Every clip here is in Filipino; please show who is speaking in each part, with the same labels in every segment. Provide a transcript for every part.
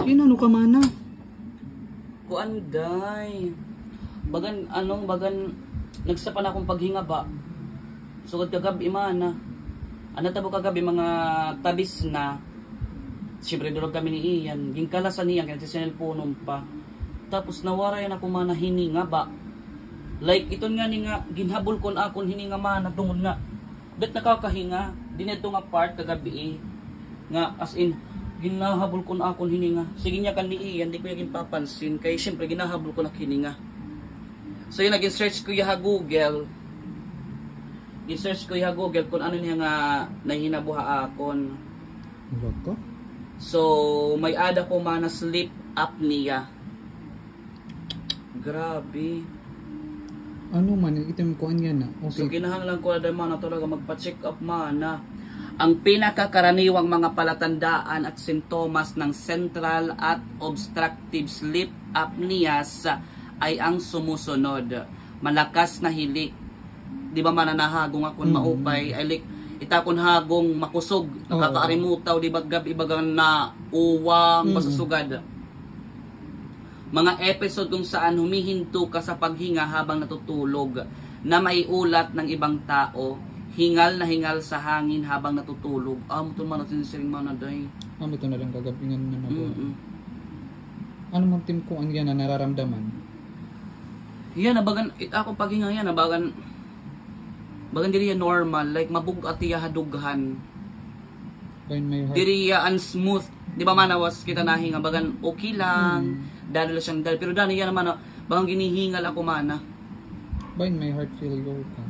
Speaker 1: Kinano ka mana?
Speaker 2: Kuanday. Bagan nagsapan akong paghinga ba. Sugod kagabi mana. Ano tabo kagabi mga tabis na. Siyempre durog kami ni Ian. Gingkalasan niya kaya sa cellphone pa. Tapos nawaray na ako mana hininga ba. Like iton nga ni nga ginhabol kon akon hininga mana tungod nga. Bet nakakahinga. Dinito nga part kagabi nga as in ginahabol ko na akong hininga. Sige niya kan ni Ian, di ko yung papansin. Kaya siyempre ginahabol ko na hininga. So yun, nag-search ko yung Google. I-search ko yung Google kung ano niya nga nahinabuha akon.
Speaker 1: Bako?
Speaker 2: So, may ada ko man na sleep apnea. Grabe.
Speaker 1: Ano man, itim ko yan na. Okay.
Speaker 2: So, kinahanglan ko na man na talaga magpa-check up man na. Ang pinakakaraniwang mga palatandaan at sintomas ng central at obstructive sleep apneas ay ang sumusunod. Malakas na hilik. Di ba mananahagong akong maupay? Ay like, itakon hagong makusog. Nakakaarimutaw. Di ba gabi-ibagan na uwang masusugad. Mga episode kung saan humihinto ka sa paghinga habang natutulog na maiulat ng ibang tao. Hingal na hingal sa hangin habang natutulog. Ito man natin siring manaday.
Speaker 1: Ito na lang kagabingan na nabo. Ano man tim ko ang yan na nararamdaman?
Speaker 2: Yan, nabagan, ako paghinga yan, nabagan diri yan normal, like mabugat iya hadughan. Diri yan smooth. Di ba manawas kita nahinga, bagan okay lang. Dahil siyang dahil. Pero dahil yan naman, bagang ginihingal ako mana.
Speaker 1: Bain may heart failure ka?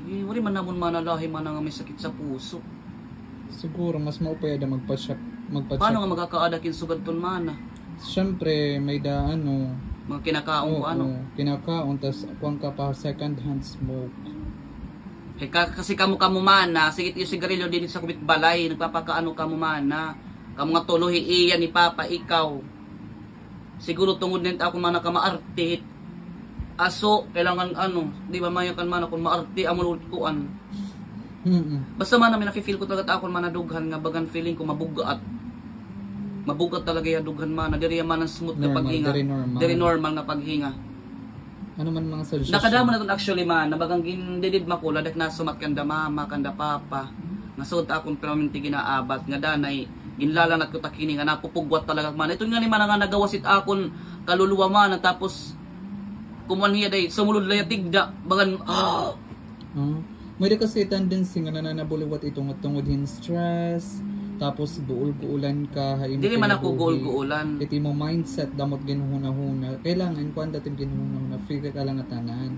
Speaker 2: Wala man namon manalahi man nga may sakit sa puso.
Speaker 1: Siguro mas maupay ada magpa-check.
Speaker 2: Paano nga magkakaadakin sugad ton mana?
Speaker 1: Siyempre may ano
Speaker 2: mga kinakaon ko ano.
Speaker 1: Kinakaon tas kuan ka pa second hand smoke.
Speaker 2: Kasi kamo mana, sigit yung sigarilyo din sa kubit balay, nagpapakaano kamo mana. Kamo nga tuloy iyan ni Papa ikaw. Siguro tungod nito ako mana ka maarte. Aso, kailangan di ba mayakan man akong maarte amulod kuan. Basta man namin nafe-feel ko talaga akong manadughan nga bagan feeling ko mabugat. Mabugat talaga yung dughan man, diri man ang smooth na paghinga. Diri normal nga paghinga.
Speaker 1: Ano man mga suggestion?
Speaker 2: Nakadamo na ton actually man, nabagang gindidid makula dak nasumat kanda mama, kanda papa. Nga sud akong permanente ginaabat nga danay ginlalanat ko takini nga napupugwat talaga man. Ito nga ni man nga nagawasit akon kaluluwa man tapos kumuan hiya day sumulod laya tigda bagan
Speaker 1: may kasi tendency nga nananabuliwat itong tungod hin stress tapos buol-buulan ka
Speaker 2: dili man ako buol-buulan
Speaker 1: iti mo mindset damot ginuhuna-huna kailangan kuan dating ginuhuna-huna figure ka lang atanan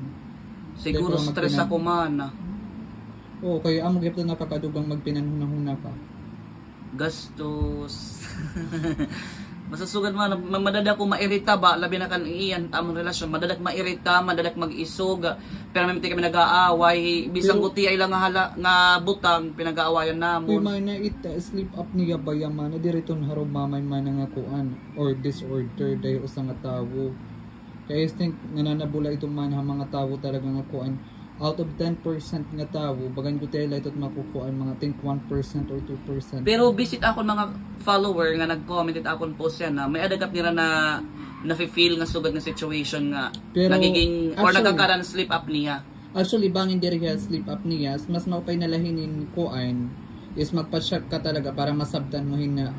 Speaker 2: siguro stress ako man
Speaker 1: kaya amo gyud na napakadugang magpinanhuna-huna ka
Speaker 2: gastos basta sugad man madadak ko mairita ba labi na kan iyan tamong relasyon madadak mairita madadak mag-isog pero may kami nag-aaway bisang guti ay lang nga butang pinag-aawayan namon
Speaker 1: may na sleep apnea ba yaman na diriton harog mamay man nga kuan or disorder dayo usa nga tawo kaya I think nananabula itong man ha mga tawo talaga nga kuan out of 10% nga tawo bagan ko tayo light at makukuan mga think 1% or 2%.
Speaker 2: Pero visit ako mga follower nga nag-comment akon post yan na may adagap nila na nafe-feel nga sugad nga situation nga pero, nagiging or nagkakaroon sleep apnea.
Speaker 1: Actually bangin diri ka sleep apnea mas maupay na lahinin kuan is magpa-check ka talaga para masabtan mo na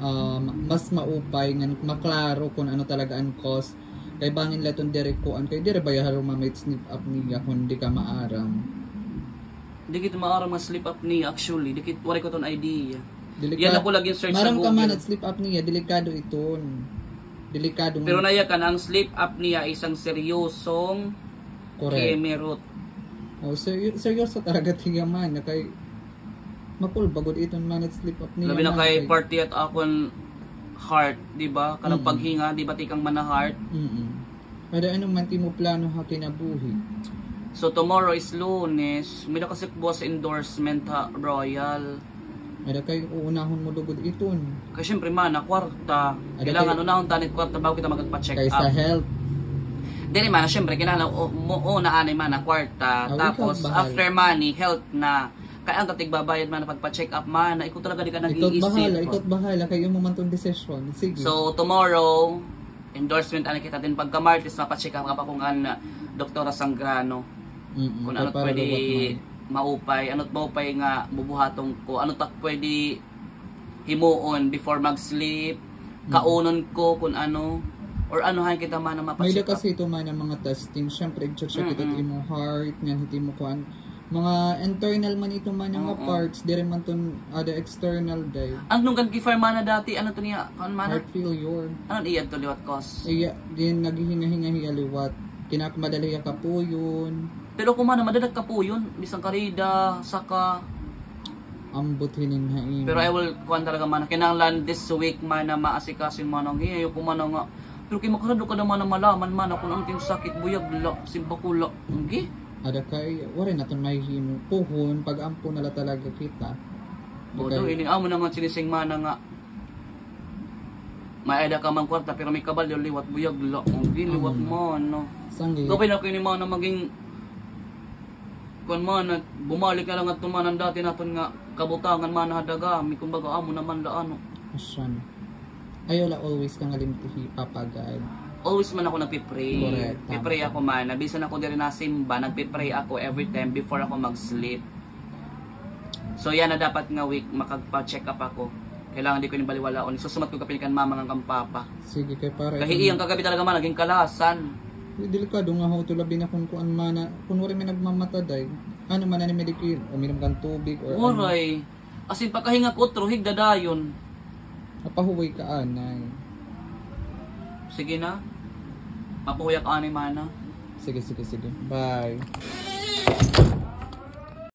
Speaker 1: mas maupay nga maklaro kung ano talaga ang cause. Kay bangin laton diri kuan kay diri bayaharo mamit sleep apnea kun di ka maaram.
Speaker 2: Di kit maaram nga sleep apnea actually, di kit wala ko ton idea. Yan ako lagi search sa Google.
Speaker 1: Maram ka man at sleep apnea, delikado iton. Delikado.
Speaker 2: Pero nayakan ang sleep apnea isang seryosong kemerot.
Speaker 1: Seryoso talaga tigaman na kay mapulbagod iton man at sleep apnea.
Speaker 2: Labi na kay party at akon heart, di ba? Kanang paghinga, di ba tikang man na heart?
Speaker 1: Kada anong man mo plano ha kinabuhi?
Speaker 2: So tomorrow is Lunes, may kasi buwas sa endorsement ha, Royal.
Speaker 1: Ada kay uunahon mo dugod iton.
Speaker 2: Kasi syempre man, kwarta. Kailangan unahon tanit kwarta bago kita magpa-check up.
Speaker 1: Kay sa health.
Speaker 2: Dili man, syempre kinahanglan una anay man kwarta. Tapos after money, health na. Kaya ang katigbabayad man na pagpa-check up man, na ikaw talaga di ka nag-iisip.
Speaker 1: Ikaw bahala, kayo mo man tong decision. Sige.
Speaker 2: So, tomorrow, endorsement ano kita din pagka-Martes, mapacheck up pa kung ano, Doktora Sangrano. Kung ano pwede maupay, ano't maupay nga bubuhatong ko, ano tak pwede himuon before mag-sleep, kaunon ko kung ano, or ano hay kita man na mapacheck up.
Speaker 1: May kasi ito man ang mga testing, syempre i-check kita imong heart, ngan hiti mo kuan. Mga internal man ito man nga parts, dire man ton ada external day.
Speaker 2: Anong kan kifirma na dati, ano to niya, kan man?
Speaker 1: Heart failure.
Speaker 2: Ano iyan to liwat cause?
Speaker 1: Iya, din naghihinga-hinga liwat. Kinakamadali ka po yun.
Speaker 2: Pero kung man madadag ka po yun, bisang karida, saka
Speaker 1: ambot hininhain.
Speaker 2: pero I will kuan talaga man kinahanglan this week man na maasikasin man ang hiyo ko man nga. Pero kay makarado ka naman na malaman man kung ang ting sakit buyag la simbakula. Okay?
Speaker 1: Ada kay wala na ton may himo puhon pag ampo nala talaga kita.
Speaker 2: Bodo ini amo naman sinising man nga. May ada ka man kwarta pero may kabal liwat buyag la. Okay, liwat mo no.
Speaker 1: Sangli.
Speaker 2: Gawin ako ni man na maging kun man at bumalik na lang at tumanan dati naton nga kabutangan man hadaga mi kumbaga amo naman la ano.
Speaker 1: Asyan. Ayola always kang alimtihi papagad.
Speaker 2: Always man ako nagpipray.
Speaker 1: Correct.
Speaker 2: Pipray ako man. Nabisan ako din na simba, nagpipray ako every time before ako mag-sleep. So yan na dapat nga week makagpa-check up ako. Kailangan di ko yung baliwalaon. Susumat ko kapilikan mama ng kampapa.
Speaker 1: Sige kay pare.
Speaker 2: Kahit iyang kagabi talaga man, naging kalasan.
Speaker 1: Delikado nga ho tulad din akong kuan mana. Kung wala may nagmamataday, ano man na ni medicine, uminom kang tubig or
Speaker 2: Oray. As in pagkahinga ko otro, higdadayon.
Speaker 1: Napahuway ka anay.
Speaker 2: Sige na. Mapuhuyak ka anay mana.
Speaker 1: Sige. Bye.